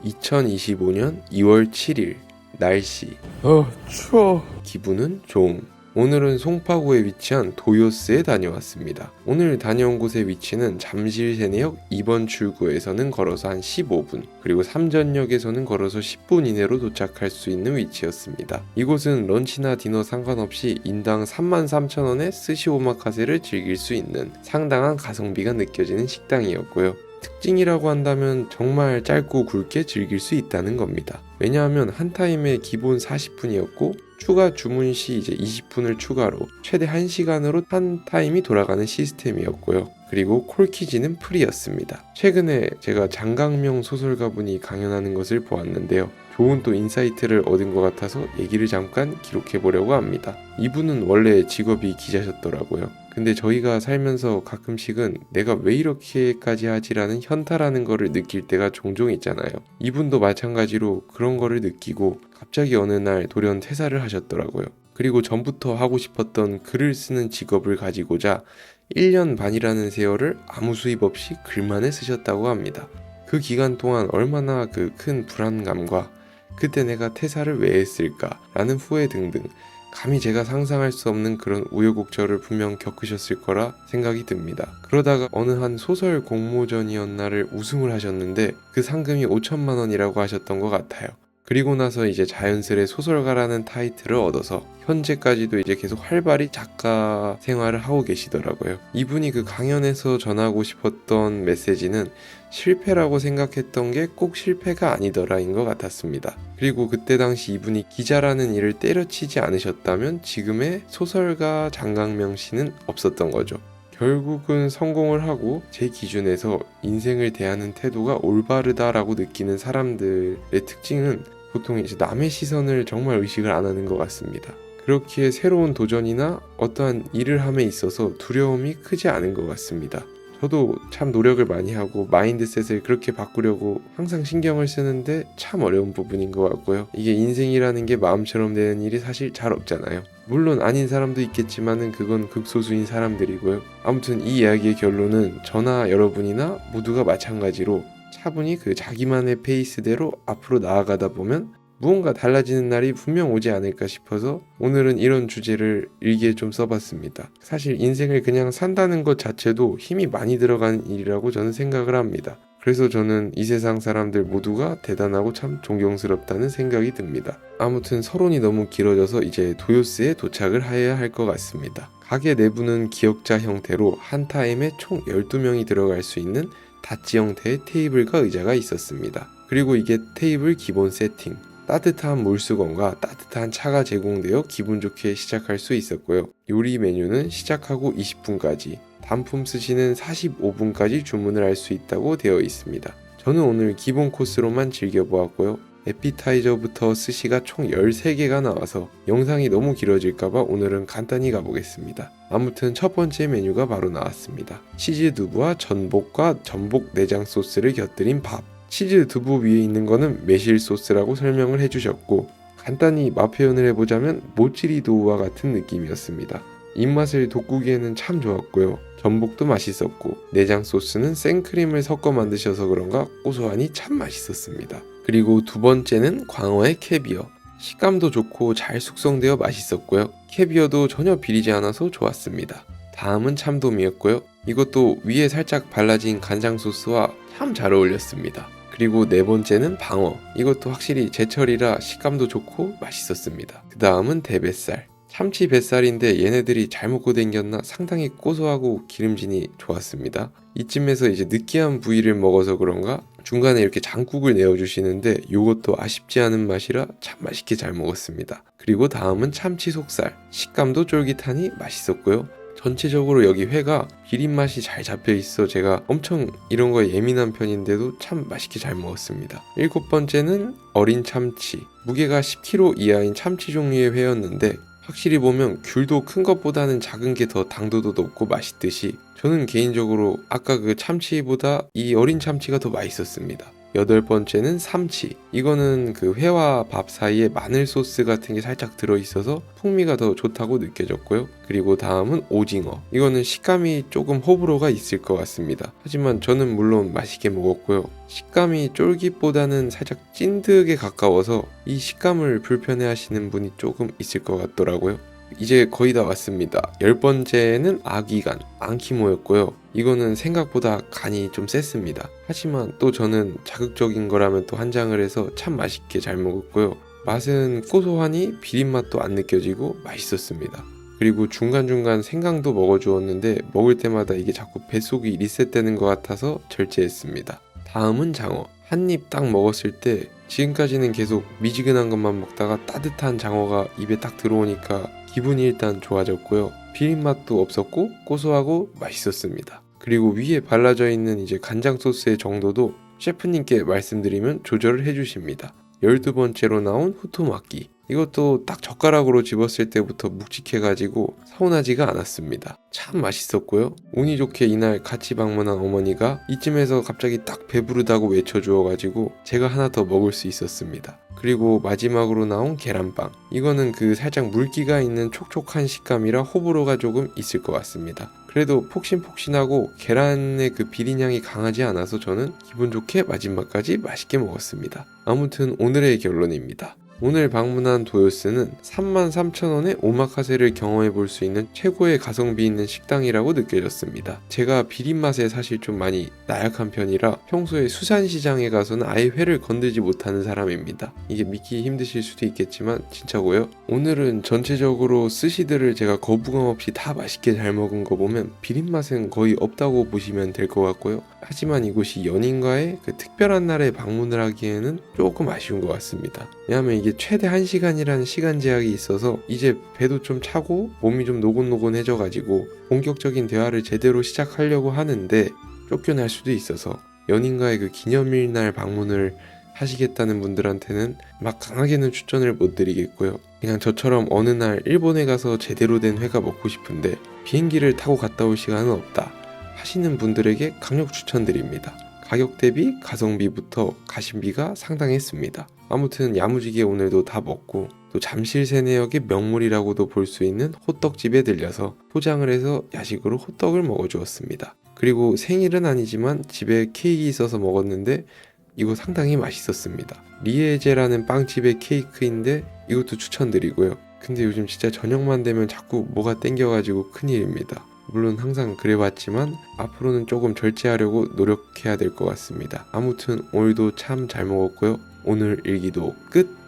2025년 2월 7일 날씨 추워. 기분은 좀. 오늘은 송파구에 위치한 도요스에 다녀왔습니다. 오늘 다녀온 곳의 위치는 잠실 세내역 2번 출구에서는 걸어서 한 15분, 그리고 삼전역에서는 걸어서 10분 이내로 도착할 수 있는 위치였습니다. 이곳은 런치나 디너 상관없이 인당 33,000원의 스시 오마카세를 즐길 수 있는 상당한 가성비가 느껴지는 식당이었고요. 특징이라고 한다면 정말 짧고 굵게 즐길 수 있다는 겁니다. 왜냐하면 한 타임에 기본 40분이었고 추가 주문 시 이제 20분을 추가로 최대 1시간으로 한 타임이 돌아가는 시스템이었고요. 그리고 콜키지는 프리였습니다. 최근에 제가 장강명 소설가분이 강연하는 것을 보았는데요. 좋은 또 인사이트를 얻은 것 같아서 얘기를 잠깐 기록해 보려고 합니다. 이분은 원래 직업이 기자셨더라고요. 근데 저희가 살면서 가끔씩은 내가 왜 이렇게까지 하지라는 현타라는 거를 느낄 때가 종종 있잖아요. 이분도 마찬가지로 그런 거를 느끼고 갑자기 어느 날 돌연 퇴사를 하셨더라고요. 그리고 전부터 하고 싶었던 글을 쓰는 직업을 가지고자 1년 반이라는 세월을 아무 수입 없이 글만을 쓰셨다고 합니다. 그 기간 동안 얼마나 그 큰 불안감과 그때 내가 퇴사를 왜 했을까 라는 후회 등등 감히 제가 상상할 수 없는 그런 우여곡절을 분명 겪으셨을 거라 생각이 듭니다. 그러다가 어느 한 소설 공모전이었나를 우승을 하셨는데 그 상금이 5천만 원이라고 하셨던 것 같아요. 그리고 나서 이제 자연스레 소설가라는 타이틀을 얻어서 현재까지도 이제 계속 활발히 작가 생활을 하고 계시더라고요. 이분이 그 강연에서 전하고 싶었던 메시지는 실패라고 생각했던 게 꼭 실패가 아니더라인 것 같았습니다. 그리고 그때 당시 이분이 기자라는 일을 때려치지 않으셨다면 지금의 소설가 장강명 씨는 없었던 거죠. 결국은 성공을 하고 제 기준에서 인생을 대하는 태도가 올바르다라고 느끼는 사람들의 특징은 보통 이제 남의 시선을 정말 의식을 안 하는 것 같습니다. 그렇기에 새로운 도전이나 어떠한 일을 함에 있어서 두려움이 크지 않은 것 같습니다. 저도 참 노력을 많이 하고 마인드셋을 그렇게 바꾸려고 항상 신경을 쓰는데 참 어려운 부분인 것 같고요. 이게 인생이라는 게 마음처럼 되는 일이 사실 잘 없잖아요. 물론 아닌 사람도 있겠지만은 그건 극소수인 사람들이고요. 아무튼 이 이야기의 결론은 저나 여러분이나 모두가 마찬가지로 차분히 그 자기만의 페이스대로 앞으로 나아가다 보면 무언가 달라지는 날이 분명 오지 않을까 싶어서 오늘은 이런 주제를 일기에 좀 써봤습니다. 사실 인생을 그냥 산다는 것 자체도 힘이 많이 들어가는 일이라고 저는 생각을 합니다. 그래서 저는 이 세상 사람들 모두가 대단하고 참 존경스럽다는 생각이 듭니다. 아무튼 서론이 너무 길어져서 이제 도요스에 도착을 해야 할 것 같습니다. 가게 내부는 기역자 형태로 한 타임에 총 12명이 들어갈 수 있는 다치 형태의 테이블과 의자가 있었습니다. 그리고 이게 테이블 기본 세팅, 따뜻한 물수건과 따뜻한 차가 제공되어 기분 좋게 시작할 수 있었고요. 요리 메뉴는 시작하고 20분까지, 단품 스시는 45분까지 주문을 할 수 있다고 되어 있습니다. 저는 오늘 기본 코스로만 즐겨보았고요. 에피타이저부터 스시가 총 13개가 나와서 영상이 너무 길어질까봐 오늘은 간단히 가보겠습니다. 아무튼 첫 번째 메뉴가 바로 나왔습니다. 치즈 두부와 전복과 전복 내장 소스를 곁들인 밥. 치즈 두부 위에 있는 거는 매실 소스라고 설명을 해주셨고 간단히 맛 표현을 해보자면 모찌리 도우와 같은 느낌이었습니다. 입맛을 돋구기에는 참 좋았고요. 전복도 맛있었고 내장 소스는 생크림을 섞어 만드셔서 그런가 고소하니 참 맛있었습니다. 그리고 두 번째는 광어의 캐비어. 식감도 좋고 잘 숙성되어 맛있었고요. 캐비어도 전혀 비리지 않아서 좋았습니다. 다음은 참돔이었고요. 이것도 위에 살짝 발라진 간장 소스와 참 잘 어울렸습니다. 그리고 네 번째는 방어. 이것도 확실히 제철이라 식감도 좋고 맛있었습니다. 그 다음은 대뱃살. 참치 뱃살인데 얘네들이 잘 먹고 댕겼나 상당히 고소하고 기름지니 좋았습니다. 이쯤에서 이제 느끼한 부위를 먹어서 그런가 중간에 이렇게 장국을 내어주시는데 이것도 아쉽지 않은 맛이라 참 맛있게 잘 먹었습니다. 그리고 다음은 참치 속살. 식감도 쫄깃하니 맛있었고요. 전체적으로 여기 회가 비린맛이 잘 잡혀있어 제가 엄청 이런 거에 예민한 편인데도 참 맛있게 잘 먹었습니다. 일곱 번째는 어린 참치. 무게가 10kg 이하인 참치 종류의 회였는데 확실히 보면 귤도 큰 것보다는 작은 게 더 당도도 높고 맛있듯이 저는 개인적으로 아까 그 참치보다 이 어린 참치가 더 맛있었습니다. 8번째는 삼치. 이거는 그 회와 밥 사이에 마늘 소스 같은 게 살짝 들어있어서 풍미가 더 좋다고 느껴졌고요. 그리고 다음은 오징어. 이거는 식감이 조금 호불호가 있을 것 같습니다. 하지만 저는 물론 맛있게 먹었고요. 식감이 쫄깃보다는 살짝 찐득에 가까워서 이 식감을 불편해 하시는 분이 조금 있을 것 같더라고요. 이제 거의 다 왔습니다. 10번째는 아귀간, 앙키모였고요. 이거는 생각보다 간이 좀 셌습니다. 하지만 또 저는 자극적인 거라면 또 한장을 해서 참 맛있게 잘 먹었고요. 맛은 고소하니 비린맛도 안 느껴지고 맛있었습니다. 그리고 중간중간 생강도 먹어주었는데 먹을 때마다 이게 자꾸 뱃속이 리셋되는 것 같아서 절제했습니다. 다음은 장어. 한 입 딱 먹었을 때 지금까지는 계속 미지근한 것만 먹다가 따뜻한 장어가 입에 딱 들어오니까 기분이 일단 좋아졌고요. 비린맛도 없었고 고소하고 맛있었습니다. 그리고 위에 발라져 있는 이제 간장 소스의 정도도 셰프님께 말씀드리면 조절을 해주십니다. 12번째로 나온 후토마키. 이것도 딱 젓가락으로 집었을 때부터 묵직해가지고 서운하지가 않았습니다. 참 맛있었고요. 운이 좋게 이날 같이 방문한 어머니가 이쯤에서 갑자기 딱 배부르다고 외쳐주어가지고 제가 하나 더 먹을 수 있었습니다. 그리고 마지막으로 나온 계란빵. 이거는 그 살짝 물기가 있는 촉촉한 식감이라 호불호가 조금 있을 것 같습니다. 그래도 폭신폭신하고 계란의 그 비린향이 강하지 않아서 저는 기분 좋게 마지막까지 맛있게 먹었습니다. 아무튼 오늘의 결론입니다. 오늘 방문한 도요스는 33,000원에 오마카세를 경험해 볼 수 있는 최고의 가성비 있는 식당이라고 느껴졌습니다. 제가 비린맛에 사실 좀 많이 나약한 편이라 평소에 수산시장에 가서는 아예 회를 건들지 못하는 사람입니다. 이게 믿기 힘드실 수도 있겠지만 진짜고요. 오늘은 전체적으로 스시들을 제가 거부감 없이 다 맛있게 잘 먹은 거 보면 비린맛은 거의 없다고 보시면 될 것 같고요. 하지만 이곳이 연인과의 그 특별한 날에 방문을 하기에는 조금 아쉬운 것 같습니다. 왜냐하면 이게 최대 1시간이라는 시간 제약이 있어서 이제 배도 좀 차고 몸이 좀 노곤노곤해져 가지고 본격적인 대화를 제대로 시작하려고 하는데 쫓겨날 수도 있어서 연인과의 그 기념일 날 방문을 하시겠다는 분들한테는 막 강하게는 추천을 못 드리겠고요. 그냥 저처럼 어느 날 일본에 가서 제대로 된 회가 먹고 싶은데 비행기를 타고 갔다 올 시간은 없다 하시는 분들에게 강력 추천드립니다. 가격 대비 가성비부터 가심비가 상당했습니다. 아무튼 야무지게 오늘도 다 먹고 또 잠실 세내역의 명물이라고도 볼 수 있는 호떡집에 들려서 포장을 해서 야식으로 호떡을 먹어주었습니다. 그리고 생일은 아니지만 집에 케이크 있어서 먹었는데 이거 상당히 맛있었습니다. 리에제라는 빵집의 케이크인데 이것도 추천드리고요. 근데 요즘 진짜 저녁만 되면 자꾸 뭐가 땡겨가지고 큰일입니다. 물론 항상 그래왔지만 앞으로는 조금 절제하려고 노력해야 될 것 같습니다. 아무튼 오늘도 참 잘 먹었고요. 오늘 일기도 끝!